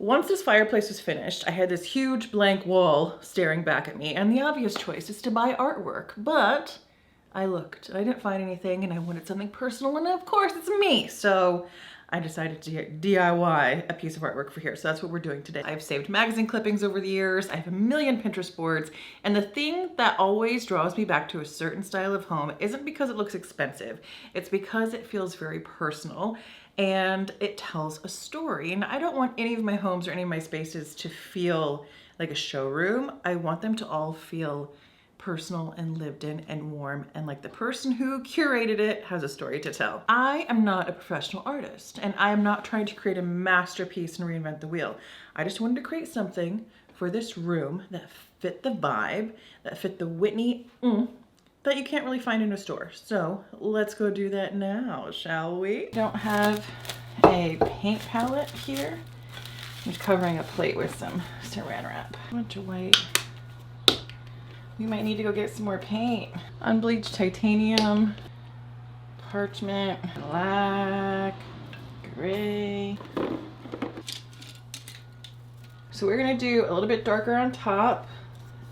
Once this fireplace was finished, I had this huge blank wall staring back at me, and the obvious choice is to buy artwork, but I looked, I didn't find anything, and I wanted something personal, and of course it's me, so I decided to DIY a piece of artwork for here, so that's what we're doing today. I've saved magazine clippings over the years, I have a million Pinterest boards, and the thing that always draws me back to a certain style of home isn't because it looks expensive, it's because it feels very personal, and it tells a story. And I don't want any of my homes or any of my spaces to feel like a showroom. I want them to all feel personal and lived in and warm, and like the person who curated it has a story to tell. I am not a professional artist, and I am not trying to create a masterpiece and reinvent the wheel. I just wanted to create something for this room that fit the vibe, that fit the Whitney that you can't really find in a store. So let's go do that now, shall we? Don't have a paint palette here. I'm just covering a plate with some saran wrap. A bunch of white. We might need to go get some more paint. Unbleached titanium, parchment, black, gray. So we're gonna do a little bit darker on top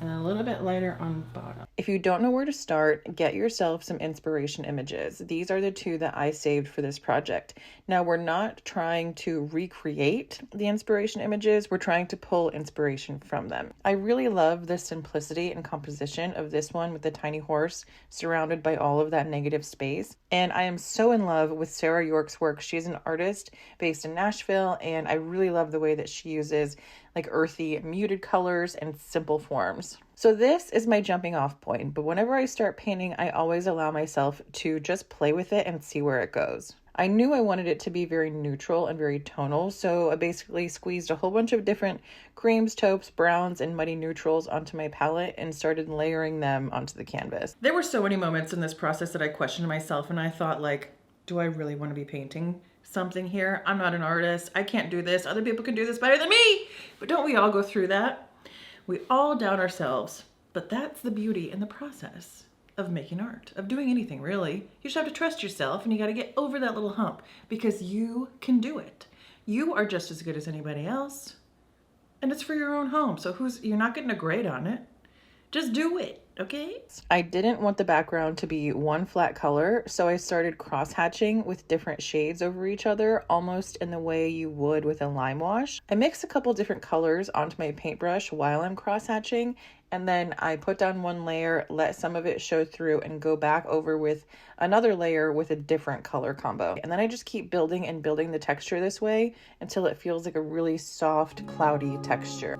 and a little bit lighter on bottom. If you don't know where to start, get yourself some inspiration images. These are the two that I saved for this project. Now, we're not trying to recreate the inspiration images, we're trying to pull inspiration from them. I really love the simplicity and composition of this one with the tiny horse surrounded by all of that negative space. And I am so in love with Sarah York's work. She's an artist based in Nashville, and I really love the way that she uses like earthy, muted colors and simple forms. So this is my jumping off point, but whenever I start painting, I always allow myself to just play with it and see where it goes. I knew I wanted it to be very neutral and very tonal, so I basically squeezed a whole bunch of different creams, taupes, browns, and muddy neutrals onto my palette and started layering them onto the canvas. There were so many moments in this process that I questioned myself, and I thought, like, do I really want to be painting something here? I'm not an artist. I can't do this. Other people can do this better than me. But don't we all go through that? We all doubt ourselves, but that's the beauty in the process of making art, of doing anything really. You just have to trust yourself, and you got to get over that little hump because you can do it. You are just as good as anybody else, and it's for your own home. So you're not getting a grade on it. Just do it, okay? I didn't want the background to be one flat color, so I started cross-hatching with different shades over each other, almost in the way you would with a lime wash. I mixed a couple different colors onto my paintbrush while I'm cross-hatching, and then I put down one layer, let some of it show through, and go back over with another layer with a different color combo. And then I just keep building and building the texture this way until it feels like a really soft, cloudy texture.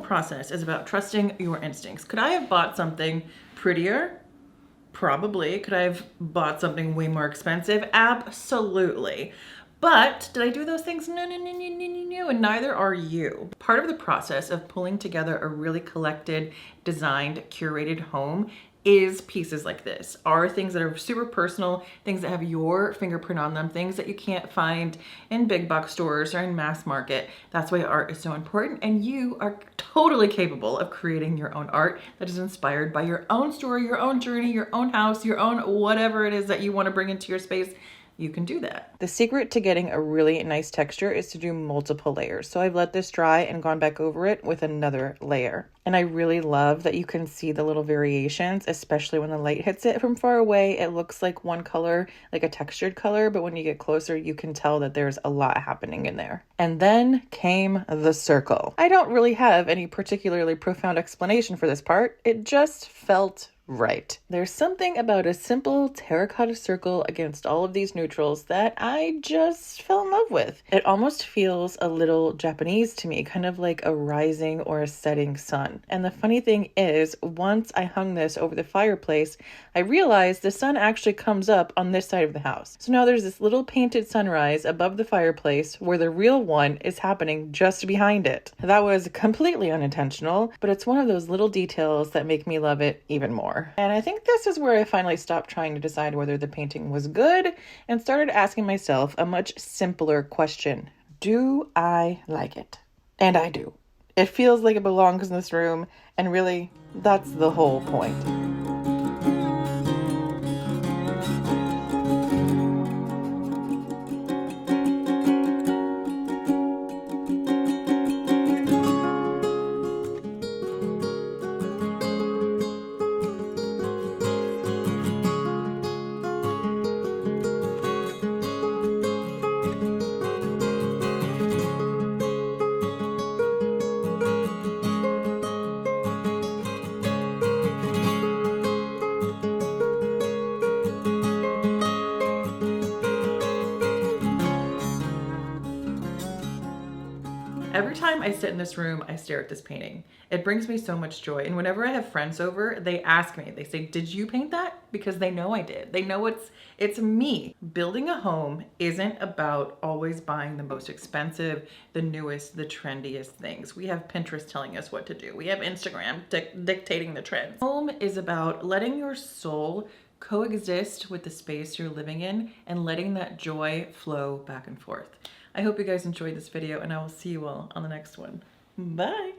process is about trusting your instincts. Could I have bought something prettier? Probably. Could I have bought something way more expensive? Absolutely. But did I do those things? No, no, no, no, no, no, no, and neither are you. Part of the process of pulling together a really collected, designed, curated home is pieces like this, are things that are super personal, things that have your fingerprint on them, things that you can't find in big box stores or in mass market. That's why art is so important, and you are totally capable of creating your own art that is inspired by your own story, your own journey, your own house, your own whatever it is that you want to bring into your space. You can do that. The secret to getting a really nice texture is to do multiple layers. So I've let this dry and gone back over it with another layer. And I really love that you can see the little variations, especially when the light hits it. From far away, it looks like one color, like a textured color, but when you get closer, you can tell that there's a lot happening in there. And then came the circle. I don't really have any particularly profound explanation for this part. It just felt right. There's something about a simple terracotta circle against all of these neutrals that I just fell in love with. It almost feels a little Japanese to me, kind of like a rising or a setting sun. And the funny thing is, once I hung this over the fireplace, I realized the sun actually comes up on this side of the house. So now there's this little painted sunrise above the fireplace where the real one is happening just behind it. That was completely unintentional, but it's one of those little details that make me love it even more. And I think this is where I finally stopped trying to decide whether the painting was good and started asking myself a much simpler question. Do I like it? And I do. It feels like it belongs in this room, and really, that's the whole point. Every time I sit in this room, I stare at this painting. It brings me so much joy. And whenever I have friends over, they ask me, they say, did you paint that? Because they know I did. They know it's me. Building a home isn't about always buying the most expensive, the newest, the trendiest things. We have Pinterest telling us what to do. We have Instagram dictating the trends. Home is about letting your soul coexist with the space you're living in and letting that joy flow back and forth. I hope you guys enjoyed this video, and I will see you all on the next one. Bye.